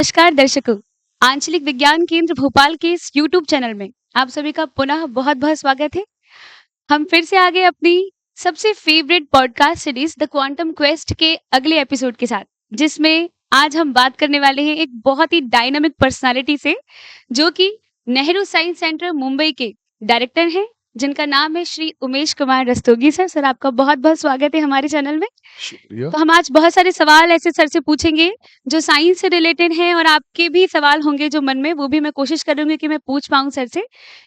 नमस्कार दर्शकों, आंचलिक विज्ञान केंद्र भोपाल के इस यूट्यूब चैनल में आप सभी का पुनः बहुत-बहुत स्वागत है। हम फिर से आ गए अपनी सबसे favourite podcast series the quantum quest के अगले एपिसोड के साथ, जिसमें आज हम बात करने वाले हैं एक बहुत ही डायनामिक पर्सनालिटी से, जो कि नेहरू साइंस सेंटर मुंबई के डायरेक्टर हैं, जिनका नाम है श्री उमेश कुमार रस्तोगी सर। सर आपका बहुत-बहुत स्वागत है हमारे चैनल में। शुक्रिया। तो हम आज बहुत सारे सवाल ऐसे सर से पूछेंगे जो साइंस से रिलेटेड हैं और आपके भी सवाल होंगे जो मन में, वो भी मैं कोशिश करूंगी कि मैं पूछ पाऊं सर से।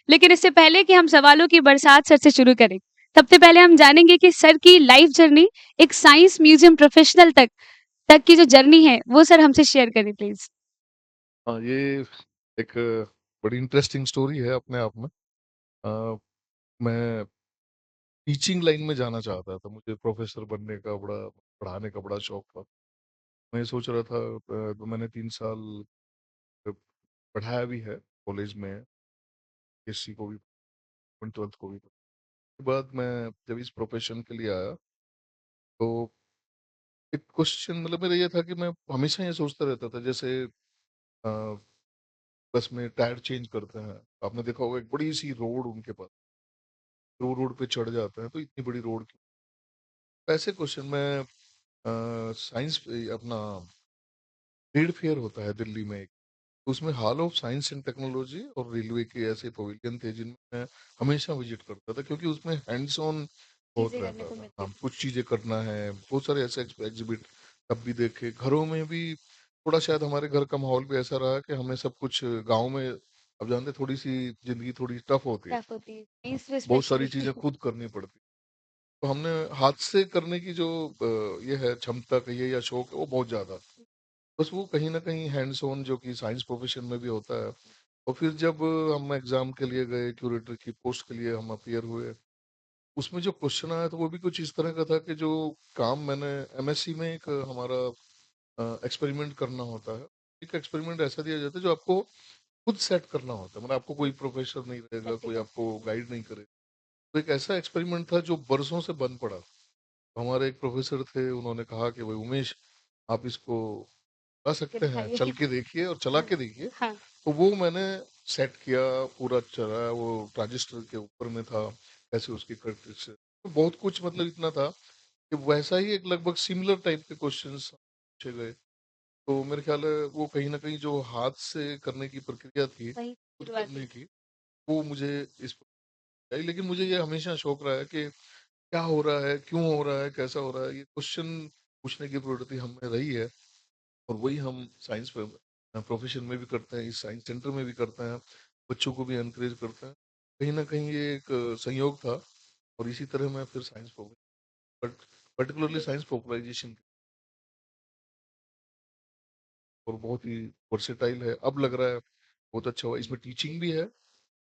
लेकिन इससे पहले कि हम सवालों की बरसात सर से शुरू करें, सबसे पहले हम जानेंगे कि सर की लाइफ जर्नी एक साइंस म्यूजियम प्रोफेशनल तक की जो जर्नी है वो सर हमसे शेयर करें प्लीज। हाँ, ये एक बड़ी इंटरेस्टिंग स्टोरी है अपने आप में। मैं टीचिंग लाइन में जाना चाहता था, मुझे प्रोफेसर बनने का पढ़ाने का बड़ा शौक था। मैं सोच रहा था, तो मैंने 3 साल पढ़ाया भी है कॉलेज में, एससी को भी, 12th को भी। उसके बाद मैं जब इस प्रोफेशन के लिए आया, तो एक क्वेश्चन मतलब मेरा ये था कि मैं हमेशा ये सोचता रहता था, जैसे बस में टायर चेंज करते हैं, आपने देखा होगा एक बड़ी सी रोड उनके पास, रोड पे चढ़ जाते हैं, तो इतनी बड़ी रोड क्यों? ऐसे क्वेश्चन में साइंस अपना ट्रेड फेयर होता है दिल्ली में एक, तो उसमें hall of science and technology और रेलवे के ऐसे पवेलियन थे जिनमें मैं हमेशा विजिट करता था, क्योंकि उसमें हैंड्स ऑन बहुत चीजें करने रहता को था। मिलती हम थी। कुछ चीजें करना है, बहुत सारे ऐसे एग्जिबिट तब भी देखे, घरों में भी। थोड़ा शायद हमारे घर का माहौल भी ऐसा रहा कि हमें सब कुछ गाँव में, अब जानते थोड़ी सी जिंदगी थोड़ी टफ होती है, टफ होती है साइंस में बहुत सारी स्पेशली। चीजें खुद करनी पड़ती। तो हमने हाथ से करने की जो ये है क्षमता कहिए या शौक है, वो बहुत ज्यादा, बस वो कहीं ना कहीं हैंड्स ऑन जो कि साइंस प्रोफेशन में भी होता है। और फिर जब हम एग्जाम के लिए गए, क्यूरेटर की पोस्ट के लिए हम अपियर हुए, उसमें जो क्वेश्चन आया तो वो भी कुछ इस तरह का था कि जो काम मैंने एमएससी में एक हमारा एक्सपेरिमेंट करना होता है। एक एक्सपेरिमेंट ऐसा दिया जाता है जो आपको खुद सेट करना होता है, मतलब आपको कोई प्रोफेसर नहीं रहेगा, कोई प्रैक्टिकल। आपको गाइड नहीं करेगा। तो एक ऐसा एक्सपेरिमेंट था जो बरसों से बंद पड़ा। हमारे एक प्रोफेसर थे, उन्होंने कहा कि भाई उमेश, आप इसको कर के सकते हैं, दिखाइए। चल के देखिए और चला हाँ। के देखिए। हाँ। तो वो मैंने सेट किया, पूरा चला, वो ट्रांजिस्टर के ऊपर में था, कैसे उसकी कट से, तो बहुत कुछ मतलब इतना था कि वैसा ही एक लगभग सिमिलर टाइप के क्वेश्चंस पूछे गए। तो मेरे ख्याल है वो कहीं ना कहीं जो हाथ से करने की प्रक्रिया थी, वही खुद शुरुआती। करने की, वो मुझे इस आई। लेकिन मुझे ये हमेशा शौक रहा है कि क्या हो रहा है, क्यों हो रहा है, कैसा हो रहा है, ये क्वेश्चन पूछने की प्रवृत्ति हम में रही है। और वही हम साइंस प्रोफेशन में भी करते हैं, इस साइंस सेंटर में भी करते हैं, बच्चों को भी एनकरेज करते हैं। कहीं ना कहीं ये एक संयोग था, और इसी तरह मैं फिर साइंस पर्टिकुलरली साइंस पॉपुलराइजेशन, और बहुत ही वर्सेटाइल है। अब लग रहा है बहुत अच्छा हुआ, इसमें टीचिंग भी है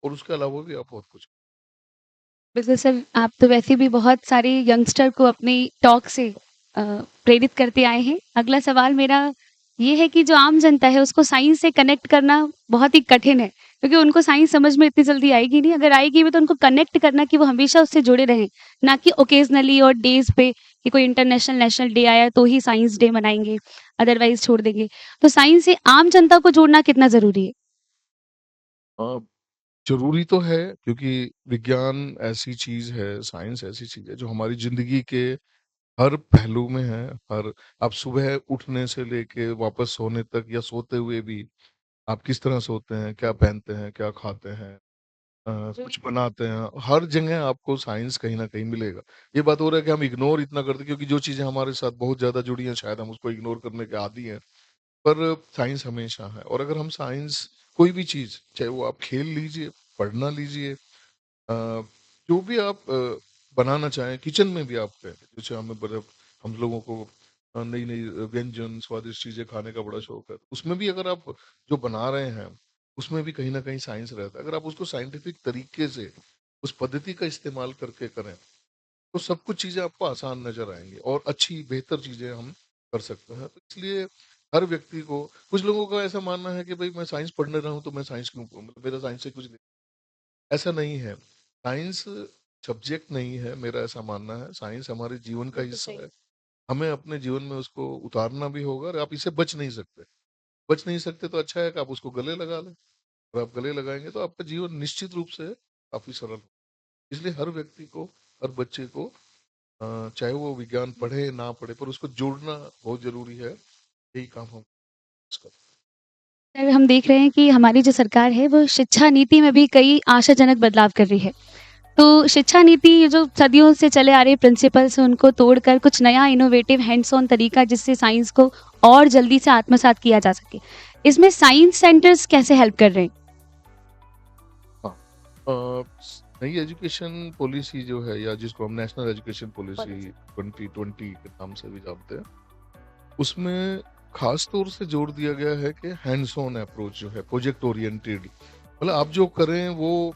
और उसके अलावा भी आप बहुत कुछ। बिल्कुल सर, आप तो वैसे भी बहुत सारे यंगस्टर को अपनी टॉक से प्रेरित करते आए हैं। अगला सवाल मेरा ये है कि जो आम जनता है उसको साइंस से कनेक्ट करना बहुत ही कठिन है, क्योंकि उनको साइंस समझ में इतनी जल्दी आएगी नहीं। अगर आएगी भी तो उनको कनेक्ट करना कि वो हमेशा उससे जुड़े रहें, ना कि ओकेजनली और डेज पे कि कोई इंटरनेशनल नेशनल डे आया तो ही साइंस डे मनाएंगे, अदरवाइज छोड़ देंगे। तो साइंस से आम जनता को जोड़ना कितना ज़रूरी है? हाँ, जरूरी तो है, क्योंकि विज्ञान ऐसी चीज है, साइंस ऐसी चीज है जो हमारी जिंदगी के हर पहलू में है। हर, आप सुबह उठने से लेके वापस सोने तक, या सोते हुए भी आप किस तरह सोते हैं, क्या पहनते हैं, क्या खाते हैं, कुछ बनाते हैं, हर जगह आपको साइंस कहीं ना कहीं मिलेगा। ये बात हो रहा है कि हम इग्नोर इतना करते हैं, क्योंकि जो चीजें हमारे साथ बहुत ज्यादा जुड़ी हैं शायद हम उसको इग्नोर करने के आदी हैं। पर साइंस हमेशा है, और अगर हम साइंस, कोई भी चीज, चाहे वो आप खेल लीजिए, पढ़ना लीजिए, जो भी आप बनाना चाहें, किचन में भी आप करें, जैसे हमें बड़े, हम लोगों को नई नई व्यंजन, स्वादिष्ट चीजें खाने का बड़ा शौक है, उसमें भी अगर आप जो बना रहे हैं, उसमें भी कहीं ना कहीं साइंस रहता है। अगर आप उसको साइंटिफिक तरीके से, उस पद्धति का इस्तेमाल करके करें, तो सब कुछ चीजें आपको आसान नजर आएंगी, और अच्छी बेहतर चीजें हम कर सकते हैं। तो इसलिए हर व्यक्ति को, कुछ लोगों का ऐसा मानना है कि भाई मैं साइंस पढ़ने रहा हूँ तो मैं साइंस क्यों, मतलब मेरा साइंस से कुछ नहीं, ऐसा नहीं है। साइंस सब्जेक्ट नहीं है, मेरा ऐसा मानना है, साइंस हमारे जीवन का बिल्कुल हिस्सा सही। है। हमें अपने जीवन में उसको उतारना भी होगा, और आप इसे बच नहीं सकते। बच नहीं सकते तो अच्छा है कि आप उसको गले लगा लें। और आप गले लगाएँगे तो आपका जीवन निश्चित रूप से काफ़ी सरल हो। इसलिए हर व्यक्ति को, हर बच्चे को चाहे वो विज्ञान पढ़े, ना पढ़े पर उसको जोड़ना बहुत ज़रूरी है। यही काम हम इसका सर, हम देख रहे हैं कि हमारी जो सरकार है वो शिक्षा नीति में भी कई आशाजनक बदलाव कर रही है। तो शिक्षा नीति ये जो सदियों से चले आ रहे प्रिंसिपल्स हैं उनको तोड़कर कुछ नया इनोवेटिव हैंड्स ऑन तरीका जिससे साइंस को और जल्दी से आत्मसात किया जा सके। इसमें साइंस सेंटर्स कैसे हेल्प कर रहे हैं? हाँ। नई एजुकेशन पॉलिसी जो है या जिसको हम नेशनल एजुकेशन पॉलिसी 2020 के नाम से भी जानते हैं, उसमें खास तौर से जोर दिया गया है कि हैंड्स ऑन अप्रोच जो है, प्रोजेक्ट ओरिएंटेड मतलब आप जो करें वो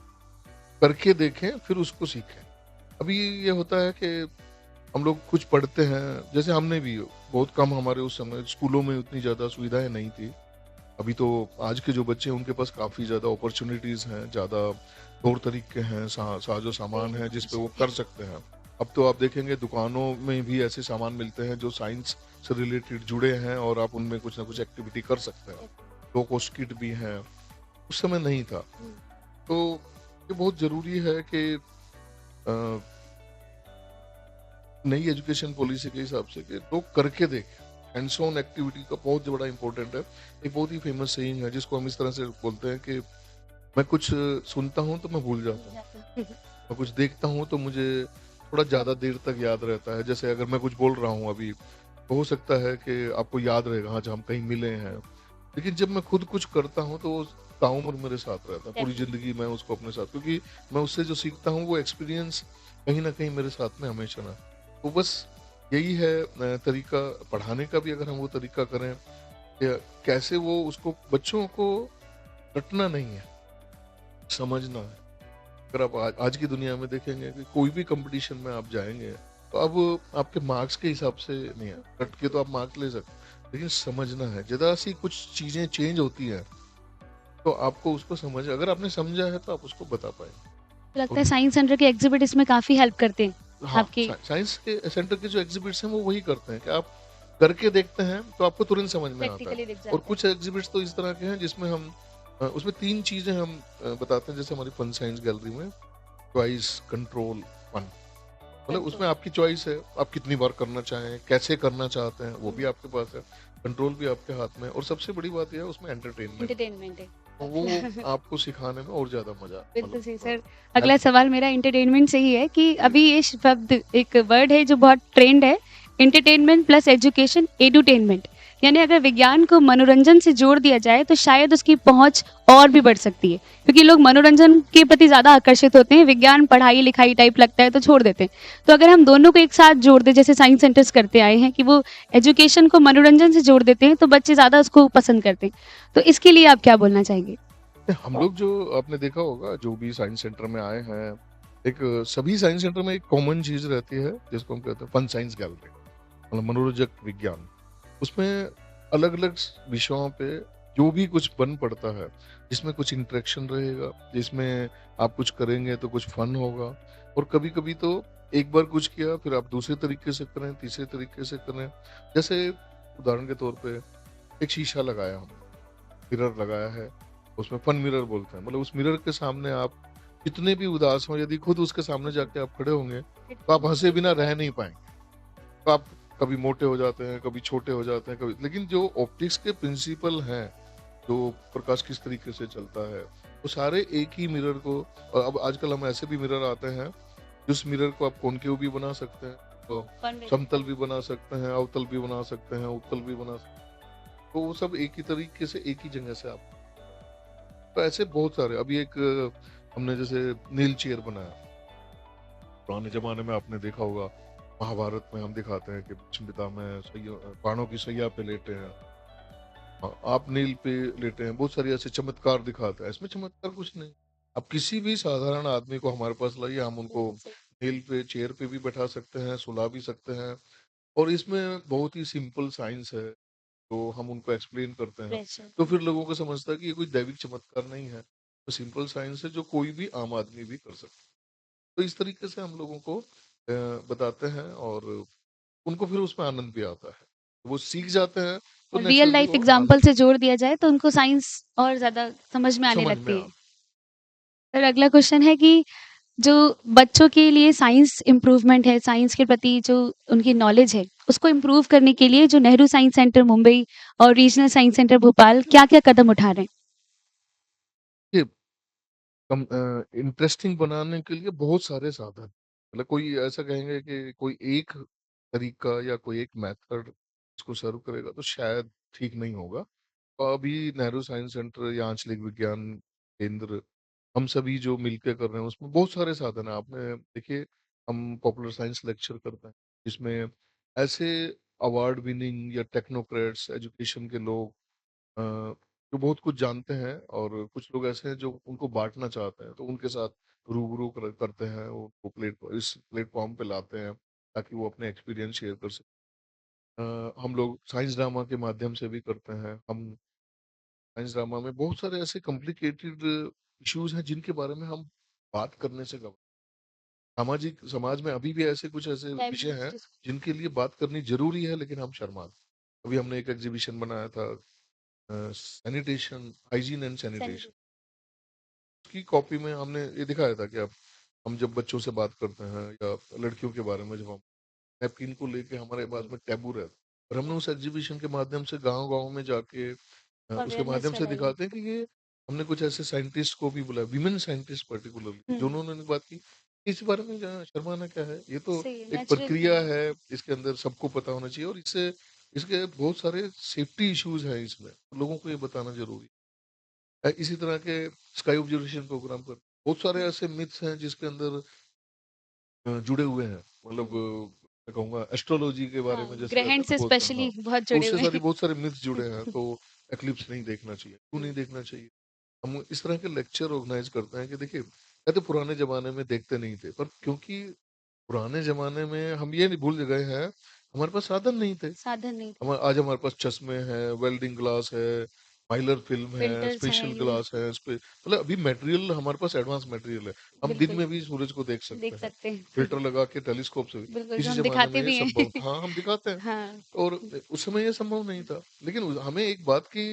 करके देखें फिर उसको सीखें। अभी ये होता है कि हम लोग कुछ पढ़ते हैं, जैसे हमने भी बहुत कम हमारे उस समय स्कूलों में उतनी ज़्यादा सुविधाएँ नहीं थी। अभी तो आज के जो बच्चे हैं उनके पास काफ़ी ज़्यादा अपॉर्च्युनिटीज़ हैं, ज़्यादा तौर तरीके हैं, साज़ो सामान है जिस पे वो कर सकते हैं। अब तो आप देखेंगे दुकानों में भी ऐसे सामान मिलते हैं जो साइंस से रिलेटेड जुड़े हैं और आप उनमें कुछ ना कुछ एक्टिविटी कर सकते हैं। लो कॉस्ट किट भी हैं, उस समय नहीं था। तो ये बहुत ज़रूरी है कि अ, नई एजुकेशन पॉलिसी के हिसाब से कि लोग करके देखें। हैंड्स ऑन एक्टिविटी का बहुत बड़ा इम्पोर्टेंट है। एक बहुत ही फेमस सेइंग है जिसको हम इस तरह से बोलते हैं कि मैं कुछ सुनता हूँ तो मैं भूल जाता हूँ। मैं कुछ देखता हूँ तो मुझे थोड़ा ज़्यादा देर तक याद रहता है। जैसे अगर मैं कुछ बोल रहा हूँ अभी, तो हो सकता है कि आपको याद रहेगा, हाँ, जब हम कहीं मिले हैं। लेकिन जब मैं खुद कुछ करता हूँ तो वो ताउम्र मेरे साथ रहता है। पूरी ज़िंदगी मैं उसको अपने साथ, क्योंकि मैं उससे जो सीखता हूँ वो एक्सपीरियंस कहीं न कहीं मेरे साथ में हमेशा ना। तो बस यही है तरीका पढ़ाने का भी, अगर हम वो तरीका करें या कैसे वो उसको बच्चों को रटना नहीं है, समझना है। अगर आप आज की दुनिया में देखेंगे कि कोई भी कंपटीशन में आप जाएँगे, तो अब आपके मार्क्स के हिसाब से नहीं है, रट के तो आप मार्क्स ले सकते हैं, लेकिन समझना है। ज़रा-सी कुछ चीज़ें चेंज होती हैं, तो आपको उसको समझ अगर आपने समझा है तो आप उसको बता पाएँगे। लगता और है साइंस सेंटर के एग्ज़िबिट इसमें काफ़ी हेल्प करते हैं हाँ, आपकी साइंस के सेंटर के जो एग्ज़िबिट्स हैं वो वही करते हैं कि आप करके देखते हैं, तो आपको तुरंत समझ में आता है। प्रैक्टिकली दिख और जाता है। कुछ एग्ज़िबिट्स तो इस तरह के हैं जिसमें हम उसमें 3 चीज़ें हम बताते हैं, जैसे हमारी फन साइंस गैलरी में चॉइस, कंट्रोल, फन। मतलब उसमें कंट्रोल, आपकी चॉइस है, आप कितनी बार करना चाहें, कैसे करना चाहते हैं, वो भी आपके पास है। कंट्रोल भी आपके हाथ में है और सबसे बड़ी बात ये है उसमें एंटरटेनमेंट। एंटरटेनमेंट है। तो वो आपको सिखाने में और ज़्यादा मज़ा बिल्कुल मतलब सही सर। अगला हेल्प सवाल मेरा एंटरटेनमेंट से ही है कि जी। अभी ये शब्द एक वर्ड है जो बहुत ट्रेंड है, एंटरटेनमेंट प्लस एजुकेशन, एडुटेनमेंट। यानी अगर विज्ञान को मनोरंजन से जोड़ दिया जाए तो शायद उसकी पहुँच और भी बढ़ सकती है। क्योंकि लोग मनोरंजन के प्रति ज़्यादा आकर्षित होते हैं, विज्ञान पढ़ाई-लिखाई टाइप लगता है तो छोड़ देते हैं। तो अगर हम दोनों को एक साथ जोड़ दें जैसे साइंस सेंटर्स करते आए हैं कि वो एजुकेशन को मनोरंजन से जोड़ देते हैं तो बच्चे ज़्यादा उसको पसंद करते हैं। तो इसके लिए आप क्या बोलना चाहेंगे? हम लोग जो आपने देखा होगा जो भी साइंस सेंटर में आए हैं, एक सभी साइंस सेंटर में एक कॉमन चीज़ रहती है जिसको हम कहते हैं फन साइंस गैलरी, मतलब मनोरंजक विज्ञान। उसमें अलग-अलग विषयों पे जो भी कुछ बन पड़ता है, जिसमें कुछ इंटरेक्शन रहेगा, जिसमें आप कुछ करेंगे तो कुछ फन होगा और कभी-कभी तो एक बार कुछ किया फिर आप दूसरे तरीके से करें, तीसरे तरीके से करें। जैसे उदाहरण के तौर पे एक शीशा लगाया हमने, मिरर लगाया है, उसमें फन मिरर बोलते हैं। मतलब उस मिरर के सामने आप कितने भी उदास हों, यदि खुद उसके सामने जाके आप खड़े होंगे, तो आप हँसे बिना रह नहीं पाएँगे। तो आप कभी मोटे हो जाते हैं, कभी छोटे हो जाते हैं, कभी, लेकिन जो ऑप्टिक्स के प्रिंसिपल हैं, जो प्रकाश किस तरीके से चलता है, वो सारे एक ही मिरर को। और अब आजकल हम ऐसे भी मिरर आते हैं, जिस मिरर को आप कॉनकेव भी बना सकते हैं, तो फन में समतल भी बना सकते हैं, अवतल भी बना सकते हैं, उत्तल भी बना सकते हैं। तो वो सब एक ही तरीके से एक ही जगह से आप, तो ऐसे बहुत सारे। अभी एक हमने जैसे नील चेयर बनाया, पुराने ज़माने में आपने देखा होगा, महाभारत में हम दिखाते हैं कि भीष्म पितामह बाणों की सैया पे लेटे हैं। आप नील पे लेटे हैं, बहुत सारे ऐसे चमत्कार दिखाते हैं। इसमें चमत्कार कुछ नहीं। आप किसी भी साधारण आदमी को हमारे पास लाइए, हम उनको बिल्कुल सही। नील पे चेयर पे भी बैठा सकते हैं, सुला भी सकते हैं और इसमें बहुत ही सिंपल साइंस है, तो हम उनको एक्सप्लेन करते हैं। प्रेशर। तो फिर लोगों को समझता है कि ये कोई दैविक चमत्कार नहीं है, तो सिंपल साइंस है जो कोई भी आम आदमी भी कर सकता है। तो इस तरीके से हम लोगों को बताते हैं और उनको फिर उसमें आनंद भी आता है। वो सीख जाते हैं, तो और रियल नेचुरली लाइफ वो आना एग्ज़ाम्पल से जोड़ दिया जाए तो उनको साइंस और ज़्यादा समझ में आने समझ में लगती आ है। फिर अगला क्वेश्चन है कि जो बच्चों के लिए साइंस इम्प्रूवमेंट है, साइंस के प्रति जो उनकी नॉलेज है, उसको इम्प्रूव करने के लिए जो नेहरू साइंस सेंटर मुंबई और रीजनल साइंस सेंटर भोपाल क्या-क्या कदम उठा रहे हैं? ये इंटरेस्टिंग बनाने के लिए बहुत सारे साधन, मतलब कोई ऐसा कहेंगे कि कोई एक तरीका या कोई एक मेथड इसको सर्व करेगा तो शायद ठीक नहीं होगा। तो अभी नेहरू साइंस सेंटर या आंचलिक विज्ञान केंद्र, हम सभी जो मिलकर कर रहे हैं उसमें बहुत सारे साधन हैं। आपने देखिए, हम पॉपुलर साइंस लेक्चर करते हैं जिसमें ऐसे अवार्ड विनिंग या टेक्नोक्रेट्स एजुकेशन के लोग जो बहुत कुछ जानते हैं, और कुछ लोग ऐसे हैं जो उनको बाँटना चाहते हैं, तो उनके साथ रूबरू करते हैं, उनको इस प्लेटफ़ॉर्म पे लाते हैं, ताकि वो अपने एक्सपीरियंस शेयर कर सकें। हम लोग साइंस ड्रामा के माध्यम से भी करते हैं। हम साइंस ड्रामा में बहुत सारे ऐसे कॉम्प्लिकेटेड इश्यूज़ हैं, जिनके बारे में हम बात करने से घब समाज में अभी भी ऐसे कुछ ऐसे विषय हैं, जिनके लिए बात करनी ज़रूरी है, लेकिन हम शर्माते हैं। अभी हमने एक एग्ज़िबिशन बनाया था, सैनिटेशन, हाइजीन एंड सैनिटेशन। उसकी कॉपी में हमने ये दिखाया था कि अब हम जब बच्चों से बात करते हैं या लड़कियों के बारे में, जब हम नैपकिन को लेके हमारे पास में टैबू रहता है, और हमने उस एग्जीबिशन के माध्यम से गांव-गांव में जाके उसके अवेयरनेस माध्यम से फैलाई है। दिखाते हैं कि ये, हमने कुछ ऐसे साइंटिस्ट को भी बुलाया, विमेन साइंटिस्ट पर्टिकुलरली, जो हुँ, उन्होंने बात की, इस बारे में जहाँ शर्माना क्या है, ये तो सही है, एक नेचुरल प्रक्रिया थिंग है। है, इसके अंदर सबको पता होना चाहिए, और इससे इसके बहुत सारे सेफ्टी इश्यूज हैं इसमें, लोगों को ये बताना जरूरी है। इसी तरह के स्काई ऑब्जर्वेशन प्रोग्राम पर बहुत सारे हुँ, ऐसे मिथ्स हैं जिसके अंदर जुड़े हुए हैं, मतलब हुँ। मैं कहूँगा एस्ट्रोलॉजी के बारे हाँ, में, जैसे ग्रहण ऐसा ना से बोलते हैं, हाँ, स्पेशली बहुत तो जुड़े उससे हुए सारी हैं। बहुत सारे मिथ्स जुड़े हैं, तो एक्लिप्स नहीं देखना चाहिए, क्यों नहीं देखना चाहिए। हम इस तरह के लेक्चर ऑर्गेनाइज करते हैं कि देखिए, कहते पुराने ज़माने में देखते नहीं थे, पर क्योंकि पुराने ज़माने में हम ये नहीं भूल गए हैं, हमारे पास साधन नहीं थे। साधन नहीं थे, आज हमारे पास चश्मे हैं, वेल्डिंग ग्लास है, माइलर फिल्म है, फ़िल्टर्स हैं स्पेशल यूज़ ग्लास है, मतलब अभी मटेरियल हमारे पास एडवांस मटेरियल है। हम दिन बिल्कुल, में भी सूरज को देख सकते देख हैं, सकते हैं। फ़िल्टर लगा के टेलीस्कोप से भी। बिल्कुल, जो किसी हम ज़माने में दिखाते ये भी संभव, हैं। हाँ, हम दिखाते हैं, हाँ, और उस समय ये संभव नहीं था। लेकिन हमें एक बात की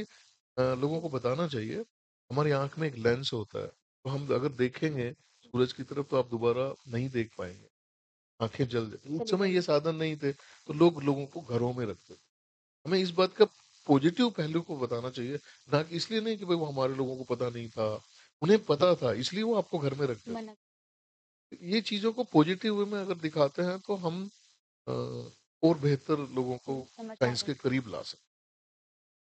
लोगों को बताना चाहिए, हमारी आँख में एक लेंस होता है, तो हम अगर देखेंगे सूरज की तरफ तो आप दोबारा नहीं देख पाएँगे, आँखें जल जाएँ। उस चली समय ये जाएँगी। साधन नहीं थे, तो लोग लोगों को घरों में रखते थे। हमें इस बात का पॉजिटिव पहलू को बताना चाहिए, ना कि इसलिए नहीं कि भाई वो हमारे लोगों को पता नहीं था, उन्हें पता था, इसलिए वो आपको घर में रखते थे। मना ये चीज़ों को पॉजिटिव वे में अगर दिखाते हैं, तो हम अ, और बेहतर लोगों को समझ आ साइंस रहा है। के करीब ला सकते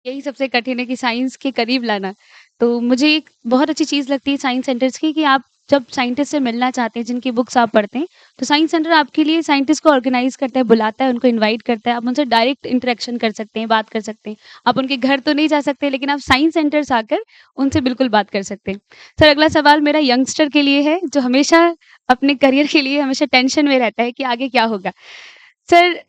यही सबसे कठिन है कि साइंस के करीब लाना। तो मुझे एक बहुत अच्छी चीज़ लगती है साइंस सेंटर्स की कि आप जब साइंटिस्ट से मिलना चाहते हैं, जिनकी बुक्स आप पढ़ते हैं, तो साइंस सेंटर आपके लिए साइंटिस्ट को ऑर्गेनाइज़ करता है, बुलाता है, उनको इनवाइट करता है। आप उनसे डायरेक्ट इंटरेक्शन कर सकते हैं, बात कर सकते हैं। आप उनके घर तो नहीं जा सकते, लेकिन आप साइंस सेंटर्स आकर उनसे बिल्कुल बात कर सकते हैं। सर, अगला सवाल मेरा यंगस्टर के लिए है, जो हमेशा अपने करियर के लिए हमेशा टेंशन में रहता है कि आगे क्या होगा? सर,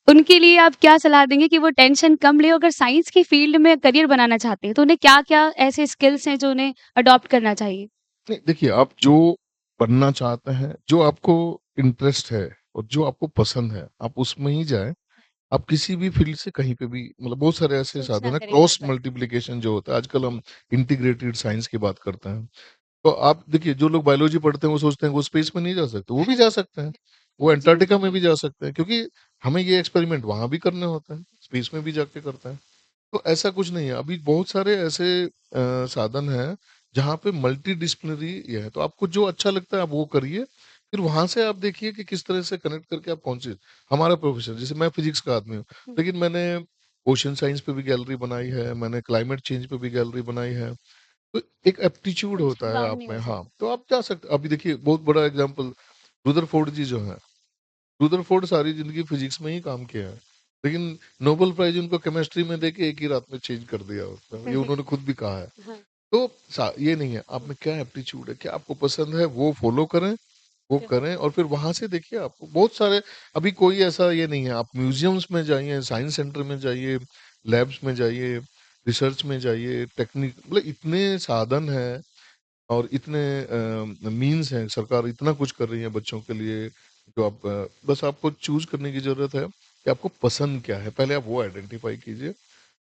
उनके लिए आप क्या सलाह देंगे कि वो टेंशन कम लें, अगर साइंस की फ़ील्ड में करियर बनाना चाहते हैं, तो उन्हें क्या-क्या ऐसे स्किल्स हैं जो उन्हें अडॉप्ट करना चाहिए? हैं। नहीं, देखिए, आप जो बनना चाहते हैं, जो आपको इंटरेस्ट है और जो आपको पसंद है, आप उसमें ही जाएँ। आप किसी भी फ़ील्ड से कहीं पे भी, मतलब बहुत सारे ऐसे स्विच ना साधन हैं, करें क्रॉस बार-बार। मल्टीप्लिकेशन जो होता है, आजकल हम इंटीग्रेटेड साइंस की बात करते हैं। तो आप देखिए, जो लोग बायोलॉजी पढ़ते हैं वो सोचते हैं कि वो स्पेस में नहीं जा सकते, वो भी जा सकते हैं। वो लेकिन अंटार्कटिका में भी जा सकते हैं, क्योंकि हमें ये एक्सपेरिमेंट वहाँ भी करने होते हैं, स्पेस में भी जाके करते हैं। तो ऐसा कुछ नहीं है, अभी बहुत सारे ऐसे साधन हैं जहाँ पे मल्टीडिसिप्लिनरी ये है, तो आपको जो अच्छा लगता है आप वो करिए। फिर वहाँ से आप देखिए कि किस तरह से कनेक्ट करके आप पहुँचे। हमारा प्रोफेशन, जैसे मैं फिजिक्स का आदमी हूँ, हुँ, लेकिन मैंने ओशन साइंस पे भी गैलरी बनाई है, मैंने क्लाइमेट चेंज पे भी गैलरी बनाई है। तो एक एप्टीट्यूड कुछ होता है रॉन्ग आप नहीं में, हो हाँ, सकता। तो आप जा सकते, अभी देखिए बहुत बड़ा एग्ज़ाम्पल, रुदरफोर्ड जी जो हैं, रुदरफोर्ड सारी ज़िंदगी फिजिक्स में ही काम किया है। लेकिन नोबेल प्राइज़ उनको केमिस्ट्री में देके एक ही रात में चेंज कर दिया उसने, ये उन्होंने खुद भी कहा है। हाँ, तो ये नहीं है, आप में क्या एप्टीट्यूड है, क्या आपको पसंद है, वो फॉलो करें, वो फिर करें, और फिर वहाँ से देखिए आपको बहुत सारे, अभी कोई ऐसा ये नहीं है, आप म्यूज़ियम्स में जाइए, साइंस सेंटर में जाइए, लैब्स में जाइए, रिसर्च में जाइए, टेक्निक, मतलब इतने साधन हैं और इतने मीन्स हैं, सरकार इतना कुछ कर रही है बच्चों के लिए, जो आप बस आपको चूज़ करने की ज़रूरत है कि आपको पसंद क्या है? पहले आप वो आइडेंटिफ़ाई कीजिए।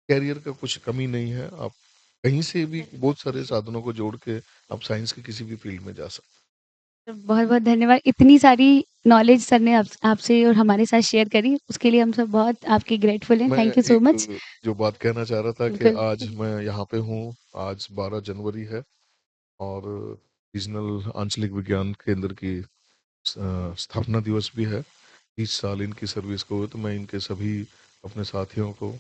करियर का कुछ कमी नहीं है, आप कहीं से भी बहुत सारे साधनों को जोड़ के आप साइंस के किसी भी फ़ील्ड में जा सकते हैं। बहुत-बहुत धन्यवाद। इतनी सारी नॉलेज सर ने आपसे और हमारे साथ शेयर करी, उसके लिए हम सब बहुत आपके ग्रेटफुल हैं। मैं थैंक यू सो मच। एक जो बात कहना चाह रहा था कि बिल्कुल। आज मैं यहाँ पे हूँ, आज 12 जनवरी है और रीजनल आंचलिक विज्ञान केंद्र की स्थापना दिवस भी है। 30 साल इनकी सर्विस को हुए, तो मैं इनके सभी अपने साथियों को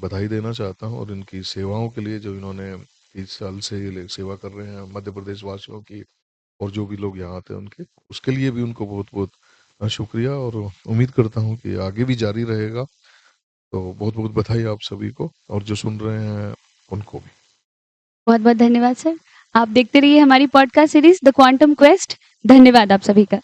बधाई देना चाहता हूँ और इनकी सेवाओं के लिए जो इन्होंने 30 साल से ये सेवा कर रहे हैं मध्य प्रदेश वासियों की और जो भी लोग यहाँ आते हैं उनके, उसके लिए भी उनको बहुत-बहुत शुक्रिया और उम्मीद करता हूँ कि आगे भी जारी रहेगा। तो बहुत-बहुत बधाई आप सभी को और जो सुन रहे हैं उनको भी। बहुत-बहुत धन्यवाद सर। आप देखते रहिए हमारी podcast series the quantum quest. धन्यवाद आप सभी का।